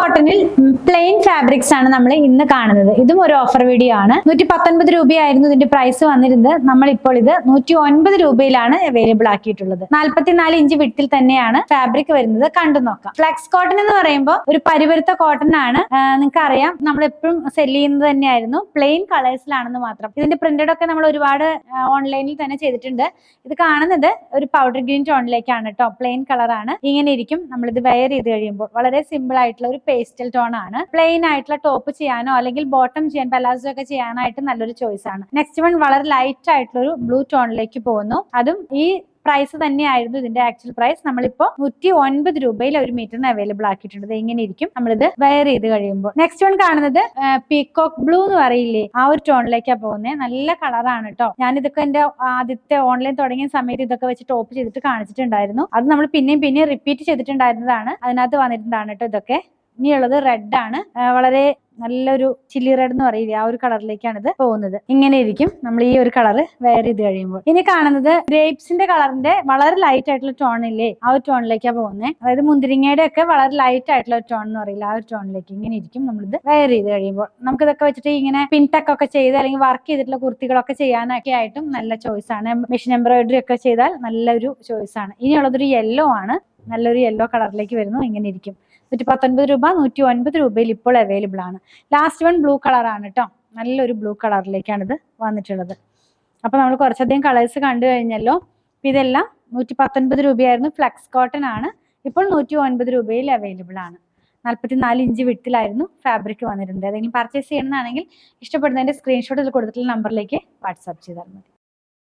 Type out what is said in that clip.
കോട്ടണിൽ plain fabrics ആണ് നമ്മൾ ഇന്ന് കാണുന്നത്. ഇതും ഒരു ഓഫർ വീഡിയോ ആണ്. 119 രൂപയായിരുന്നു ഇതിന്റെ പ്രൈസ് വന്നിരുന്നത്. നമ്മൾ ഇപ്പോൾ ഇത് 109 രൂപയിലാണ് അവൈലബിൾ ആക്കിയിട്ടുള്ളത്. 44 ഇഞ്ച് വിട്ടിൽ തന്നെയാണ് ഫാബ്രിക് വരുന്നത്. കണ്ടു നോക്കാം. ഫ്ലെക്സ് കോട്ടൺ എന്ന് പറയുമ്പോൾ ഒരു പരിവരുത്ത കോട്ടൺ ആണ്. നിങ്ങൾക്ക് അറിയാം, നമ്മൾ എപ്പോഴും സെല് ചെയ്യുന്നത് തന്നെയായിരുന്നു. പ്ലെയിൻ കളേഴ്സിലാണെന്ന് മാത്രം. ഇതിന്റെ പ്രിന്റഡ് ഒക്കെ നമ്മൾ ഒരുപാട് ഓൺലൈനിൽ തന്നെ ചെയ്തിട്ടുണ്ട്. ഇത് കാണുന്നത് ഒരു പൗഡർ ഗ്രീൻ ടോണിലേക്കാണ് കേട്ടോ. പ്ലെയിൻ കളറാണ്. ഇങ്ങനെ ഇരിക്കും നമ്മളിത് വെയർ ചെയ്ത് കഴിയുമ്പോൾ. വളരെ സിമ്പിൾ ആയിട്ടുള്ള ഒരു പേസ്റ്റൽ ടോൺ ആണ്. പ്ലെയിൻ ആയിട്ടുള്ള ടോപ്പ് ചെയ്യാനോ അല്ലെങ്കിൽ ബോട്ടം ചെയ്യാൻ, പലാസോ ഒക്കെ ചെയ്യാനായിട്ട് നല്ലൊരു ചോയ്സ് ആണ്. നെക്സ്റ്റ് വൺ വളരെ ലൈറ്റ് ആയിട്ടുള്ള ഒരു ബ്ലൂ ടോണിലേക്ക് പോകുന്നു. അതും ഈ പ്രൈസ് തന്നെയായിരുന്നു ഇതിന്റെ ആക്ച്വൽ പ്രൈസ്. നമ്മളിപ്പോ 109 രൂപയിൽ ഒരു മീറ്ററിന് അവൈലബിൾ ആക്കിയിട്ടുണ്ട്. ഇങ്ങനെ ഇരിക്കും നമ്മളിത് വെയർ ചെയ്ത് കഴിയുമ്പോൾ. നെക്സ്റ്റ് വൺ കാണുന്നത് പീകോക്ക് ബ്ലൂ എന്ന് പറയില്ലേ, ആ ഒരു ടോണിലേക്കാണ് പോകുന്നത്. നല്ല കളറാണ് കേട്ടോ. ഞാനിതൊക്കെ എന്റെ ആദ്യത്തെ ഓൺലൈൻ തുടങ്ങിയ സമയത്ത് ഇതൊക്കെ വെച്ച് ടോപ്പ് ചെയ്തിട്ട് കാണിച്ചിട്ടുണ്ടായിരുന്നു. അത് നമ്മൾ പിന്നെയും റിപ്പീറ്റ് ചെയ്തിട്ടുണ്ടായിരുന്നതാണ്. അതിനകത്ത് വന്നിരുന്നതാണ് കേട്ടോ ഇതൊക്കെ. ഇനിയുള്ളത് റെഡ് ആണ്. വളരെ നല്ലൊരു ചില്ലി റെഡ് എന്ന് പറയില്ലേ, ആ ഒരു കളറിലേക്കാണ് ഇത് പോകുന്നത്. ഇങ്ങനെ ഇരിക്കും നമ്മൾ ഈ ഒരു കളർ വെയർ ചെയ്ത് കഴിയുമ്പോൾ. ഇനി കാണുന്നത് ഗ്രേപ്സിന്റെ കളറിന്റെ വളരെ ലൈറ്റ് ആയിട്ടുള്ള ടോണില്ലേ, ആ ഒരു ടോണിലേക്കാണ് പോകുന്നത്. അതായത് മുന്തിരിങ്ങയുടെ ഒക്കെ വളരെ ലൈറ്റ് ആയിട്ടുള്ള ഒരു ടോൺ എന്ന് പറയില്ല, ആ ഒരു ടോണിലേക്ക് ഇങ്ങനെ ഇരിക്കും നമ്മളിത് വെയർ ചെയ്ത് കഴിയുമ്പോൾ. നമുക്ക് ഇതൊക്കെ വെച്ചിട്ട് ഇങ്ങനെ പിൻടക്ക് ഒക്കെ ചെയ്ത് അല്ലെങ്കിൽ വർക്ക് ചെയ്തിട്ടുള്ള കുർത്തികളൊക്കെ ചെയ്യാനൊക്കെ ആയിട്ടും നല്ല ചോയ്സ് ആണ്. മെഷീൻ എംബ്രോയിഡറി ഒക്കെ ചെയ്താൽ നല്ലൊരു ചോയ്സ് ആണ്. ഇനിയുള്ളതൊരു യെല്ലോ ആണ്. നല്ലൊരു യെല്ലോ കളറിലേക്ക് വരുന്നു. ഇങ്ങനെ ഇരിക്കും. 119 രൂപ, 109 രൂപയിൽ ഇപ്പോൾ അവൈലബിൾ ആണ്. ലാസ്റ്റ് വൺ ബ്ലൂ കളറാണ് കേട്ടോ. നല്ലൊരു ബ്ലൂ കളറിലേക്കാണ് ഇത് വന്നിട്ടുള്ളത്. അപ്പൊ നമ്മൾ കുറച്ചധികം കളേഴ്സ് കണ്ടു കഴിഞ്ഞല്ലോ. ഇതെല്ലാം 119 രൂപയായിരുന്നു. ഫ്ലെക്സ് കോട്ടൺ ആണ്. ഇപ്പോൾ 109 രൂപയിൽ അവൈലബിൾ ആണ്. 44 ഇഞ്ച് വിട്ടിലായിരുന്നു ഫാബ്രിക് വന്നിരുന്നത്. ഏതെങ്കിലും പർച്ചേസ് ചെയ്യണമെന്നാണെങ്കിൽ ഇഷ്ടപ്പെടുന്നതിന്റെ സ്ക്രീൻഷോട്ട് ഇതിൽ കൊടുത്തിട്ടുള്ള നമ്പറിലേക്ക് വാട്സാപ്പ് ചെയ്താൽ മതി.